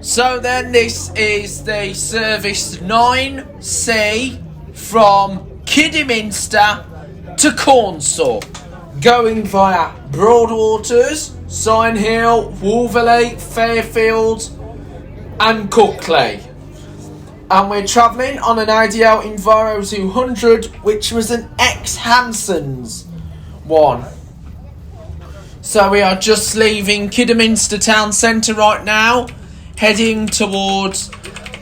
So then this is the service 9C from Kidderminster to Caunsall, going via Broadwaters, Sion, Wolverley, Fairfield and Cookley. And we're travelling on an IDL Enviro 200, which was an ex-Hanson's one. So we are just leaving Kidderminster town centre right now, heading towards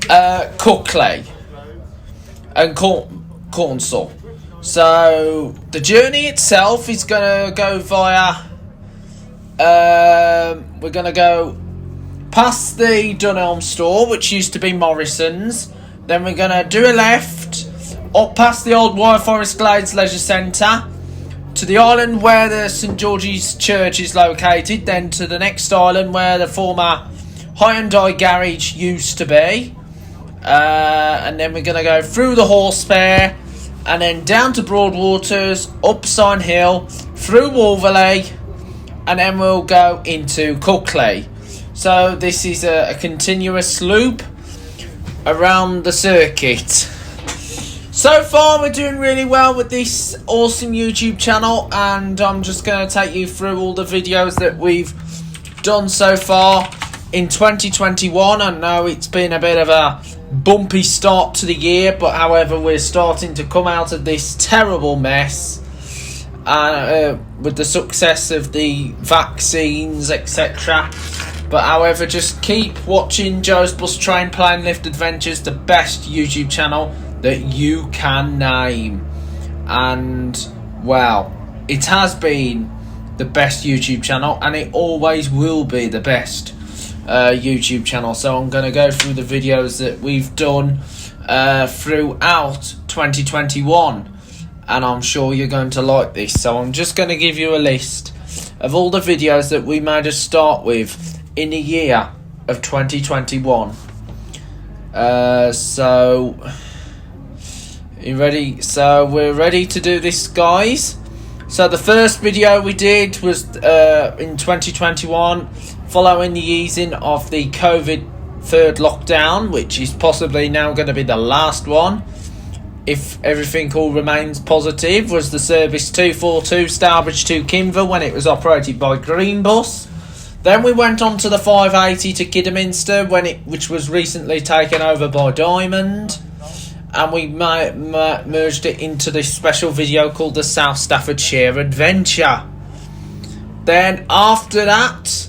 Cookley and Caunsall. So the journey itself is going to go via... we're going to go past the Dunelm store, which used to be Morrison's. Then we're going to do a left up past the old Wyre Forest Glades Leisure Centre to the island where the St George's Church is located, then to the next island where the former Hyundai garage used to be, and then we're going to go through the horse fair and then down to Broadwaters, up Sion Hill, through Wolverley, and then we'll go into Cookley. So this is a continuous loop around the circuit. So far we're doing really well with this awesome YouTube channel, and I'm just going to take you through all the videos that we've done so far in 2021. I know it's been a bit of a bumpy start to the year, but however we're starting to come out of this terrible mess with the success of the vaccines, etc. But however, just keep watching Joe's Bus Train Plane Lift Adventures, the best YouTube channel that you can name. And well, it has been the best YouTube channel, and it always will be the best YouTube channel. So I'm going to go through the videos that we've done throughout 2021, and I'm sure you're going to like this. So I'm just going to give you a list of all the videos that we made a start with in the year of 2021. So you ready? So we're ready to do this, guys. So the first video we did was in 2021, following the easing of the COVID third lockdown, which is possibly now going to be the last one, if everything all remains positive, was the service 242 Stourbridge to Kinver when it was operated by Greenbus. Then we went on to the 580 to Kidderminster, which was recently taken over by Diamond. And we merged it into this special video called the South Staffordshire Adventure. Then after that,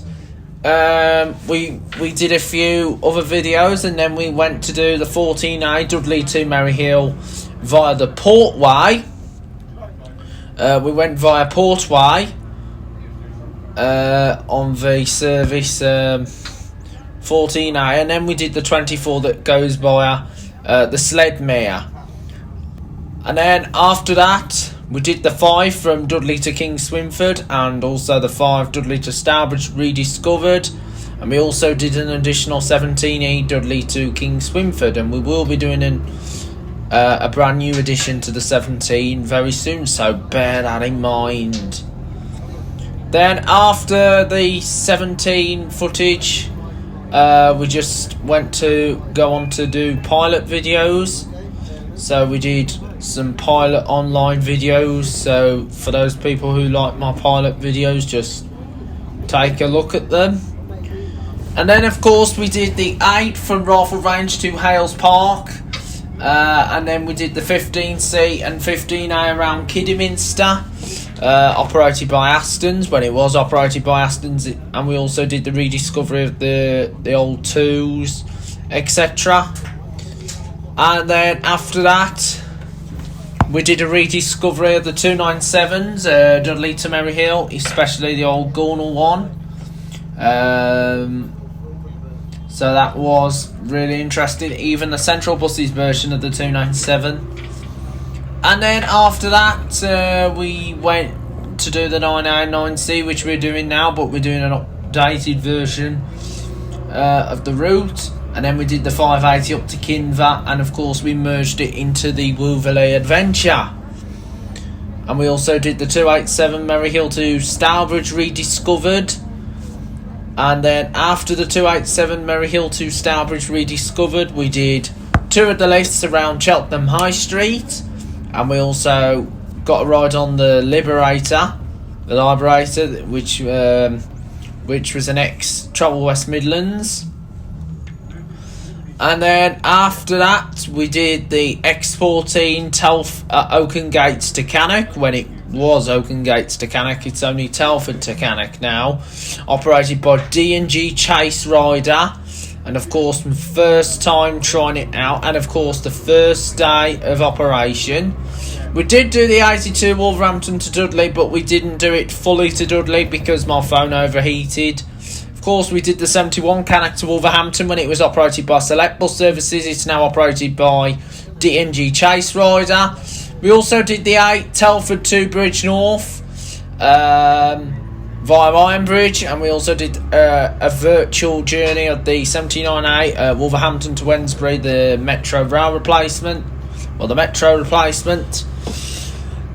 we did a few other videos, and then we went to do the 14A Dudley to Maryhill via the Portway. We went via Portway on the service 14A, and then we did the 24 that goes via the Sledmere. And then after that we did the 5 from Dudley to King Swinford, and also the 5 Dudley to Stourbridge Rediscovered, and we also did an additional 17E Dudley to King Swinford, and we will be doing a brand new addition to the 17 very soon, so bear that in mind. Then after the 17 footage, we just went to go on to do pilot videos. So we did some pilot online videos, so for those people who like my pilot videos, just take a look at them. And then of course we did the 8 from Rifle Range to Hales Park, and then we did the 15C and 15A around Kidderminster, operated by Aston's when it was operated by Aston's, and we also did the rediscovery of the old 2s, etc. And then after that we did a rediscovery of the 297s, Dudley to Maryhill, especially the old Gornal one. So that was really interesting, even the Central Buses version of the 297. And then after that we went to do the 9A9C, which we're doing now, but we're doing an updated version of the route. And then we did the 580 up to Kinver, and of course we merged it into the Wolverley Adventure. And we also did the 287 Maryhill to Stourbridge Rediscovered. And then after the 287 Maryhill to Stourbridge rediscovered, we did 2 of the lists around Cheltenham High Street, and we also got a ride on the Liberator, which was an ex-Travel West Midlands. And then after that, we did the X14 Telford at Oaken Gates to Cannock, when it was Oaken Gates to Cannock. It's only Telford to Cannock now, operated by D&G Chase Rider. And of course, my first time trying it out, and of course the first day of operation. We did do the 82 Wolverhampton to Dudley, but we didn't do it fully to Dudley because my phone overheated. Of course, we did the 71 Cannock to Wolverhampton when it was operated by Select Bus Services. It's now operated by D&G Chase Rider. We also did the 8 Telford to Bridge North via Ironbridge, and we also did a virtual journey of the 79A Wolverhampton to Wednesbury, the Metro rail replacement, or the Metro replacement.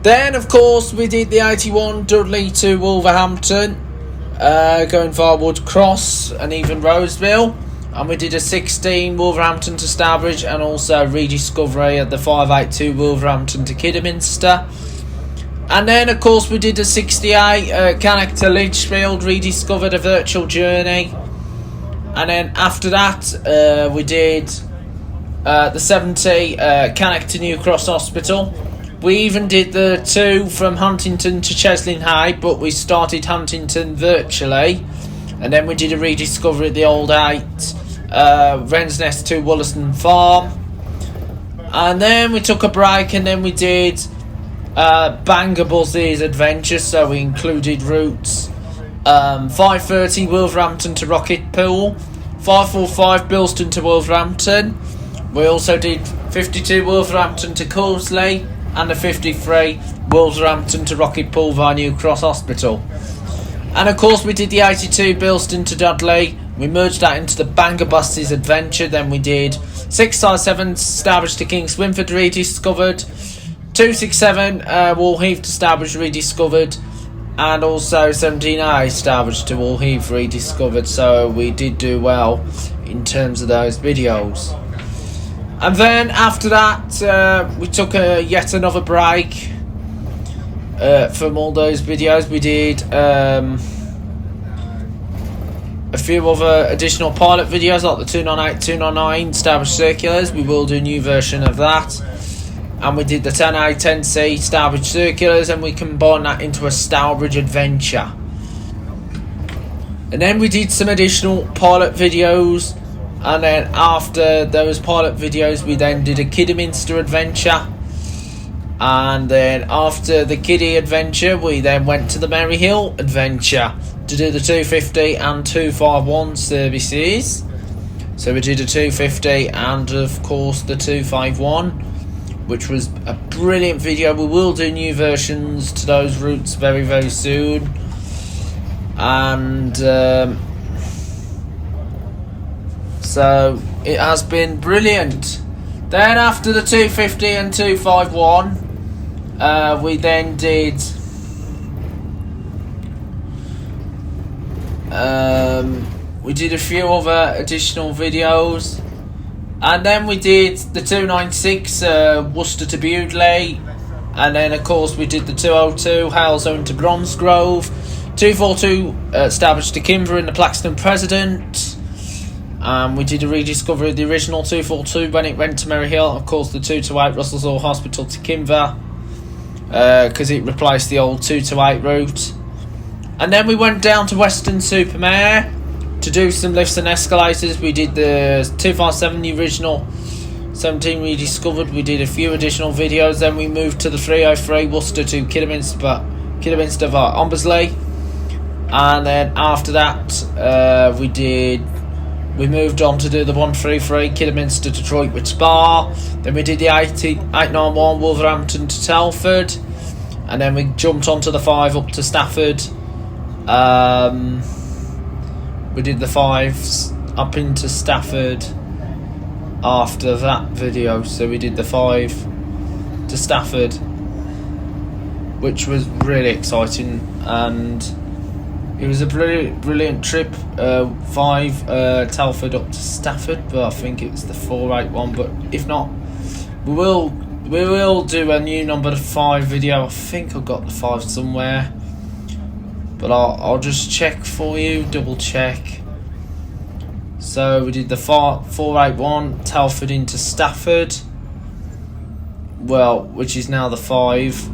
Then, of course, we did the 81 Dudley to Wolverhampton, going via Wood Cross and even Roseville. And we did a 16 Wolverhampton to Stourbridge, and also rediscovery of the 582 Wolverhampton to Kidderminster. And then, of course, we did a 68 Cannock to Lichfield, rediscovered a virtual journey. And then after that, we did the 70 Cannock to New Cross Hospital. We even did the 2 from Huntington to Cheslin Hay, but we started Huntington virtually. And then we did a rediscovery of the old 8 Wren's Nest to Wollaston Farm. And then we took a break, and then we did Banger Buzz's adventure. So we included routes 530 Wolverhampton to Rocket Pool, 545 Bilston to Wolverhampton. We also did 52 Wolverhampton to Caunsall, and the 53 Wolverhampton to Rocket Pool via New Cross Hospital. And of course, we did the 82 Bilston to Dudley. We merged that into the Banger Buses adventure. Then we did 657 Stourbridge to King's Swinford rediscovered, 267 Wallheath to Stourbridge rediscovered, and also 17A Stourbridge to Wallheath rediscovered. So we did do well in terms of those videos. And then after that, we took yet another break from all those videos. We did a few other additional pilot videos, like the 298, 299 Stourbridge Circulars. We will do a new version of that. And we did the 10A, 10C Stourbridge Circulars, and we combined that into a Stourbridge adventure. And then we did some additional pilot videos. And then after those pilot videos, we then did a Kidderminster adventure. And then after the Kiddie adventure, we then went to the Maryhill adventure to do the 250 and 251 services. So we did a 250 and of course the 251, which was a brilliant video. We will do new versions to those routes very, very soon. And so it has been brilliant. Then after the 250 and 251, we then did a few other additional videos, and then we did the 296 Worcester to Bewdley, and then of course we did the 202 Halezone to Bromsgrove, 242 Stourbridge to Kimber in the Plaxton President. We did a rediscovery of the original 242 when it went to Maryhill. Of course, the 228 Russell's Hall Hospital to Kimber, because it replaced the old 228 route. And then we went down to Weston-super-Mare to do some lifts and escalators. We did the 257, the original 17 rediscovered. We did a few additional videos. Then we moved to the 303 Worcester to Kidderminster via Ombersley. And then after that, we moved on to do the 133 Kidderminster to Droitwich Spa. Then we did the 891 Wolverhampton to Telford. And then we jumped onto the 5 up to Stafford. We did the 5s up into Stafford after that video. So we did the 5 to Stafford, which was really exciting. And It was a brilliant trip. 5 Telford up to Stafford, but I think it was the 481. But if not, we will do a new number 5 video. I think I've got the 5 somewhere, but I'll just check for you, double check. So we did the 481 Telford into Stafford, well, which is now the 5,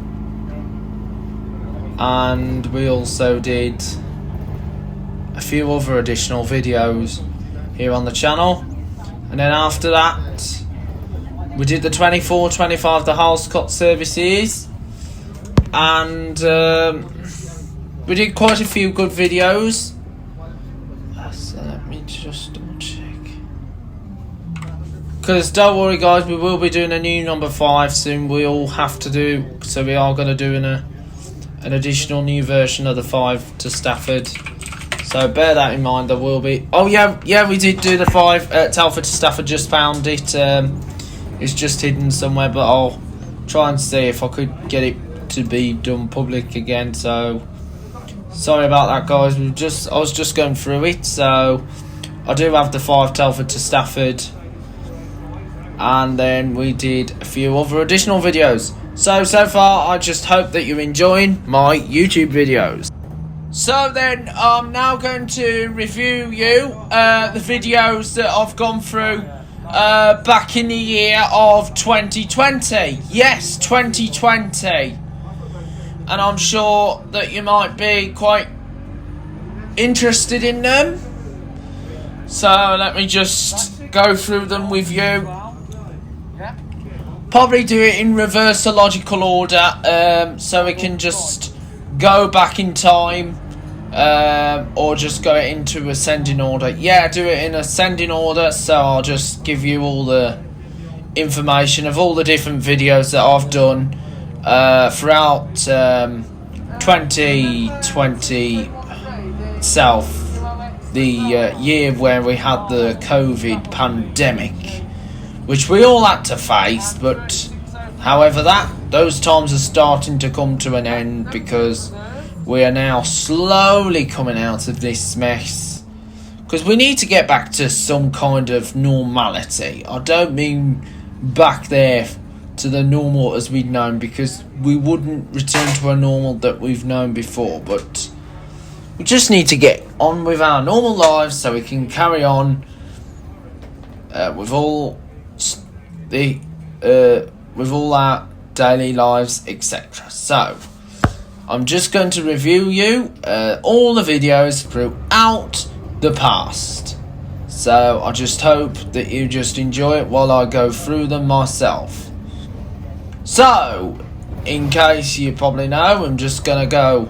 and we also did a few other additional videos here on the channel. And then after that, we did the 24-25 the Halscott services, and we did quite a few good videos. So let me just double check, because don't worry guys, we will be doing a new number 5 soon. We all have to do, so we are going to do an additional new version of the 5 to Stafford. So bear that in mind. There will be. Oh yeah, we did do the 5 Telford to Stafford. Just found it. It's just hidden somewhere, but I'll try and see if I could get it to be done public again. So sorry about that, guys. I was just going through it. So I do have the 5 Telford to Stafford, and then we did a few other additional videos. So far, I just hope that you're enjoying my YouTube videos. So then, I'm now going to review you the videos that I've gone through back in the year of 2020. Yes, 2020. And I'm sure that you might be quite interested in them. So let me just go through them with you. Probably do it in reverse logical order, so we can just go back in time, or just go into ascending order. Yeah, do it in ascending order, so I'll just give you all the information of all the different videos that I've done throughout 2020 itself, the year where we had the COVID pandemic, which we all had to face. But however, those times are starting to come to an end, because we are now slowly coming out of this mess, because we need to get back to some kind of normality. I don't mean back there to the normal as we'd known, because we wouldn't return to a normal that we've known before, but we just need to get on with our normal lives so we can carry on with all our daily lives, etc. So I'm just going to review you all the videos throughout the past. So I just hope that you just enjoy it while I go through them myself. So, in case you probably know, I'm just going to go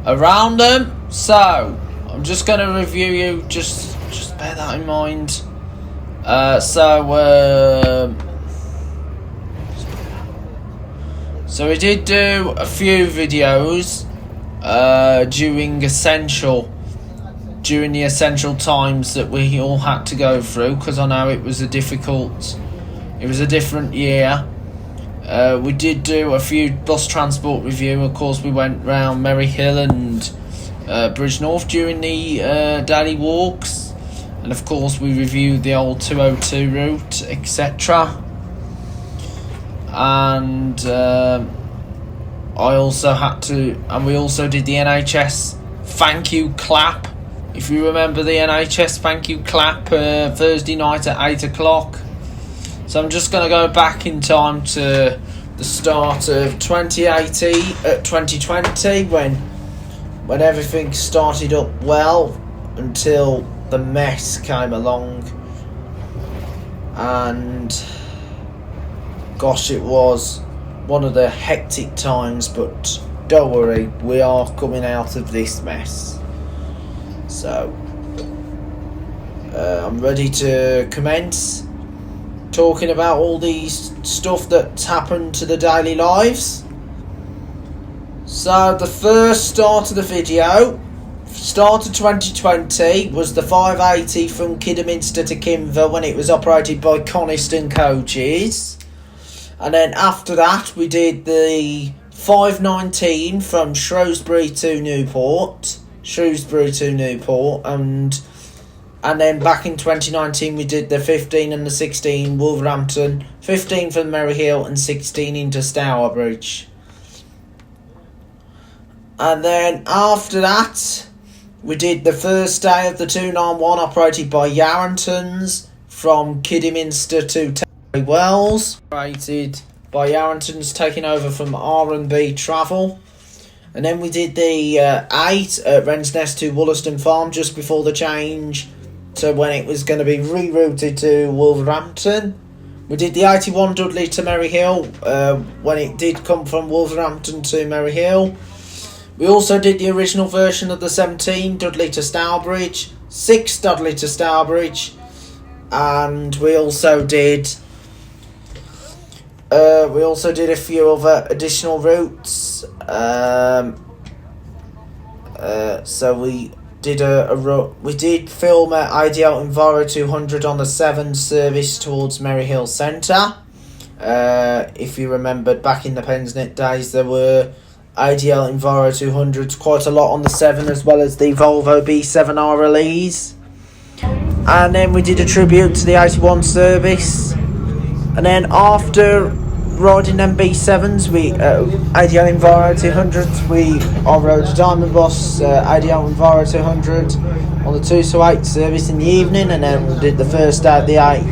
around them. So I'm just going to review you, just bear that in mind. So we did do a few videos during the essential times that we all had to go through, because I know it was a different year. We did do a few bus transport review. Of course, we went round Merry Hill and Bridge North during the daily walks, and of course we reviewed the old 202 route, etc. And we also did the NHS thank you clap. If you remember the NHS thank you clap, Thursday night at 8 o'clock. So I'm just going to go back in time to the start of 2020, when everything started up well, until the mess came along. And gosh, it was one of the hectic times, but don't worry, we are coming out of this mess. So I'm ready to commence talking about all these stuff that's happened to the daily lives. So the first start of the video, start of 2020, was the 580 from Kidderminster to Kimver, when it was operated by Coniston Coaches. And then after that, we did the 519 from Shrewsbury to Newport, Shrewsbury to Newport, and then back in 2019 we did the 15 and the 16 Wolverhampton, 15 from Maryhill and 16 into Stourbridge. And then after that we did the first day of the 291 operated by Yarringtons from Kidderminster to Terry Wells, operated by Yarringtons, taking over from R&B Travel. And then we did the 8 at Wren's Nest to Wollaston Farm just before the change to when it was going to be rerouted to Wolverhampton. We did the 81 Dudley to Maryhill when it did come from Wolverhampton to Maryhill. We also did the original version of the 17 Dudley to Stourbridge, 6 Dudley to Stourbridge, and we also did a few other additional routes. So we did we did film at IDL Enviro 200 on the 7 service towards Maryhill Centre. If you remembered back in the Pensnet days, there were IDL Enviro 200s quite a lot on the 7, as well as the Volvo B7 RLEs. And then we did a tribute to the 81 service. And then after riding them B7s, we IDL Enviro 200s, I rode a Diamond Boss IDL Enviro 200 on the 2 to 8 service in the evening, and then we did the first day of the 8,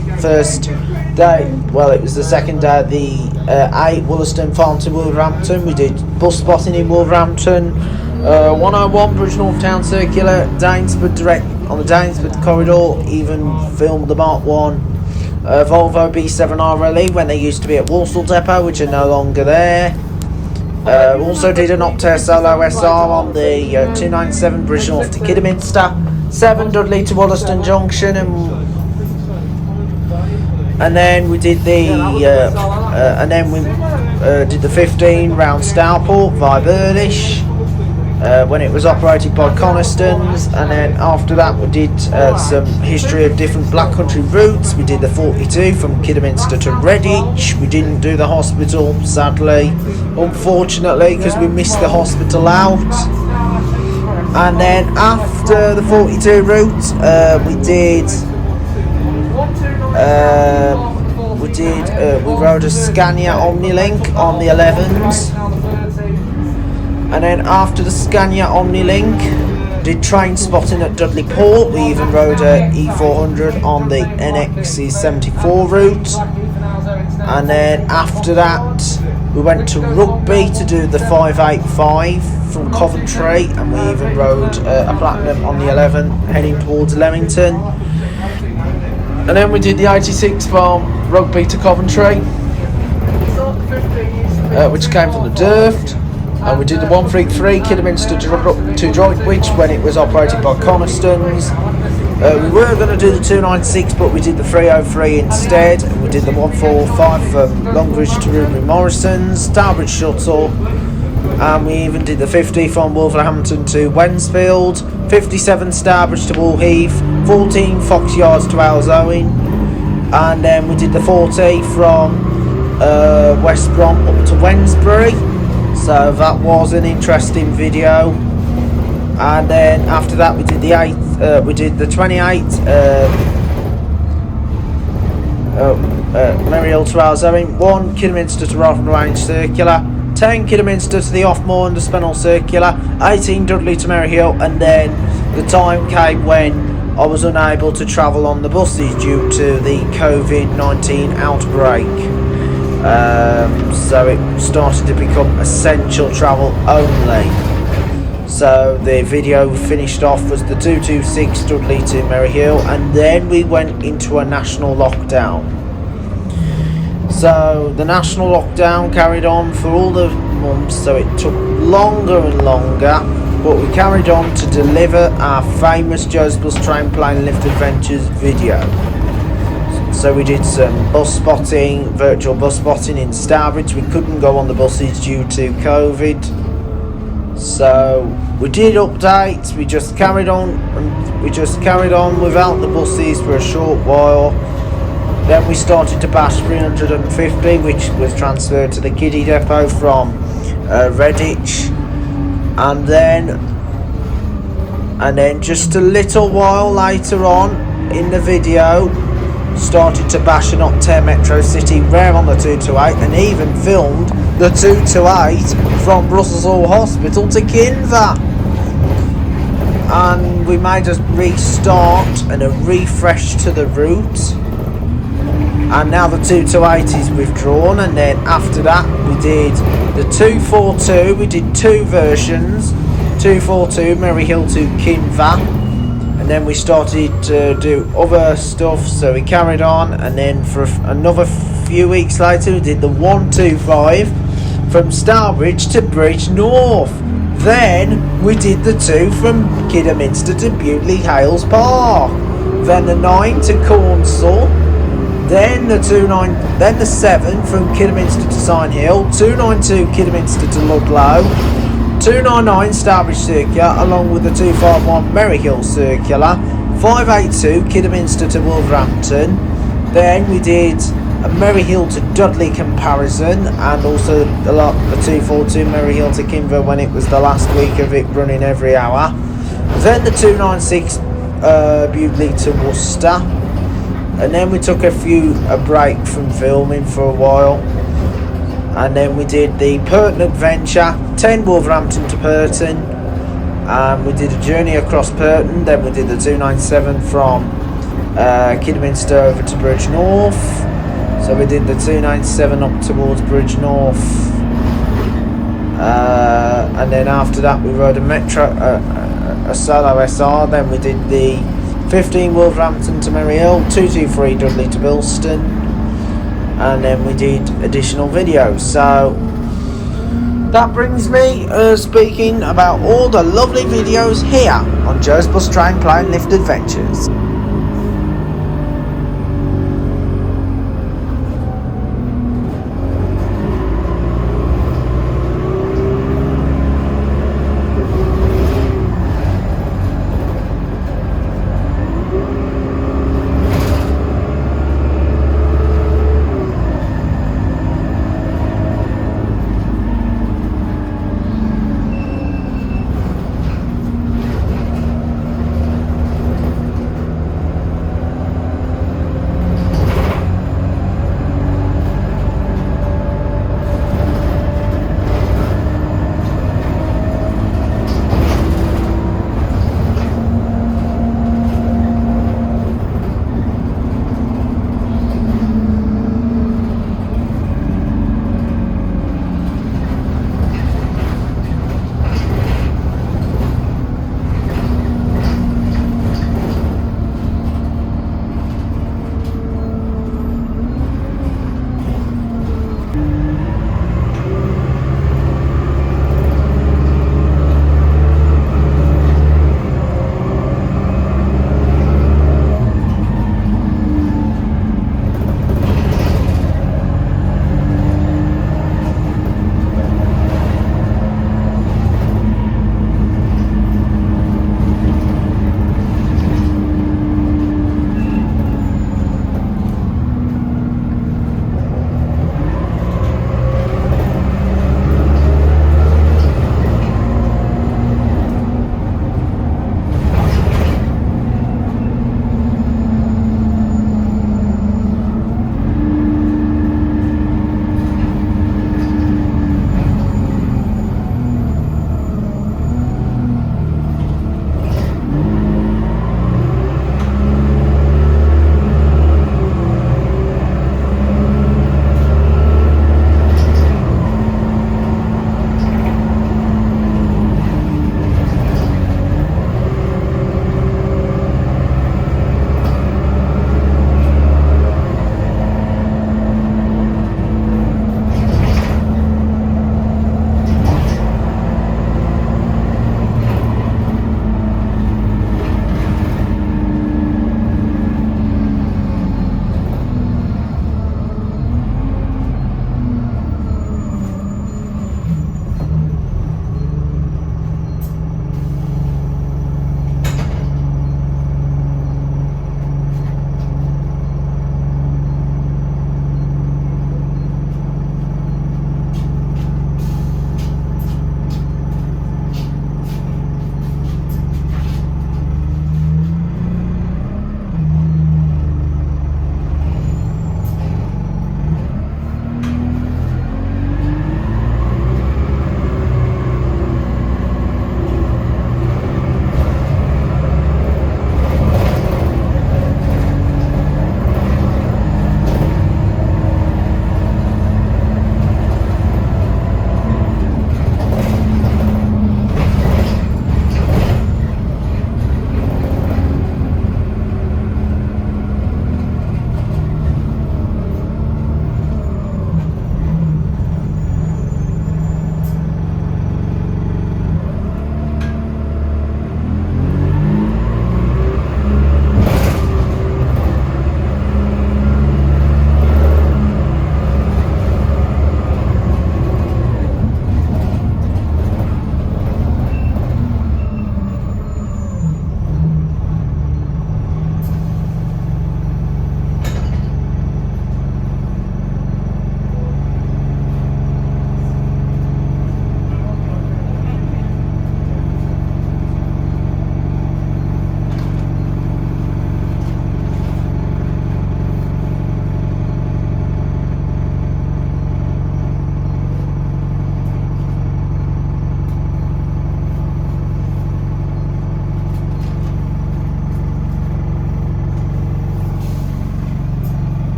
it was the second day of the 8 Wollaston Farm to Wolverhampton. We did bus spotting in Wolverhampton, 101 Bridge North Town Circular, Danesford direct on the Danesford corridor, even filmed the Mark 1 Volvo B7 RLE when they used to be at Walsall Depot, which are no longer there. Also did an Optare Solo SR on the 297 Bridge North to Kidderminster, 7 Dudley to Wollaston Junction, and then we did the did the 15 round Stourport via Burdish when it was operated by Conistons. And then after that we did some history of different Black Country routes. We did the 42 from Kidderminster to Redditch. We didn't do the hospital, sadly, unfortunately, because we missed the hospital out. And then after the 42 route we rode a Scania Omnilink on the 11s. And then after the Scania Omnilink, did train spotting at Dudley Port. We even rode a E400 on the NXC74 route. And then after that, we went to Rugby to do the 585 from Coventry, and we even rode a Platinum on the 11 heading towards Leamington. And then we did the 86 from Rugby to Coventry, which came from the Durft. And we did the 133 Kidderminster to Droitwich when it was operated by Conistons. We were going to do the 296, but we did the 303 instead. We did the 145 from Longridge to Ruby Morrison's, Stourbridge Shuttle, and we even did the 50 from Wolverhampton to Wensfield, 57 Stourbridge to Woolheath, 14 Fox Yards to Alzowen, and then we did the 40 from West Brom up to Wednesbury. So that was an interesting video. And then after that we did the 8th, we did the 28 Maryhill to Alzowen, 1 Kidderminster to Rotherham Range Circular, 10 Kidderminster to the Offmore and the Spennell Circular, 18 Dudley to Maryhill, and then the time came when I was unable to travel on the buses due to the COVID-19 outbreak. So it started to become essential travel only. So the video finished off was the 226 Dudley to Maryhill, and then we went into a national lockdown. So the national lockdown carried on for all the months, so it took longer and longer, but we carried on to deliver our famous Joe's Bus Train Plane Lift Adventures video. So we did some bus spotting, virtual bus spotting in Stourbridge. We couldn't go on the buses due to COVID. So we did updates, we just carried on without the buses for a short while. Then we started to bash 350, which was transferred to the kiddie depot from Redditch. And then And then just a little while later on in the video, started to bash and up tear Metro City rare on the 228, and even filmed the 228 from Brussels Hall Hospital to Kinver. And we made a restart and a refresh to the route. And now the 228 is withdrawn, and then after that we did the 242, we did two versions, 242 Merry Hill to Kinver, and then we started to do other stuff, so we carried on, and then for another few weeks later we did the 125 from Stourbridge to Bridge North. Then we did the 2 from Kidderminster to Bewdley Hales Park, then the 9 to Caunsall, then the 7 from Kidderminster to Sion Hill, 292 Kidderminster to Ludlow, 299 Stourbridge Circular along with the 251 Merry Hill Circular, 582 Kidderminster to Wolverhampton. Then we did a Merry Hill to Dudley comparison, and also the 242 Merry Hill to Kinver when it was the last week of it running every hour. Then the 296 Bewdley to Worcester. And then we took a break from filming for a while, and then we did the Purton Adventure, 10 Wolverhampton to Purton, and we did a journey across Purton. Then we did the 297 from Kidderminster over to Bridge North, so we did the 297 up towards Bridge North, and then after that we rode a solo SR. Then we did the 15 Wolverhampton to Merry Hill, 223 Dudley to Bilston, and then we did additional videos. So that brings me speaking about all the lovely videos here on Joe's Bus Train Plane Lift Adventures.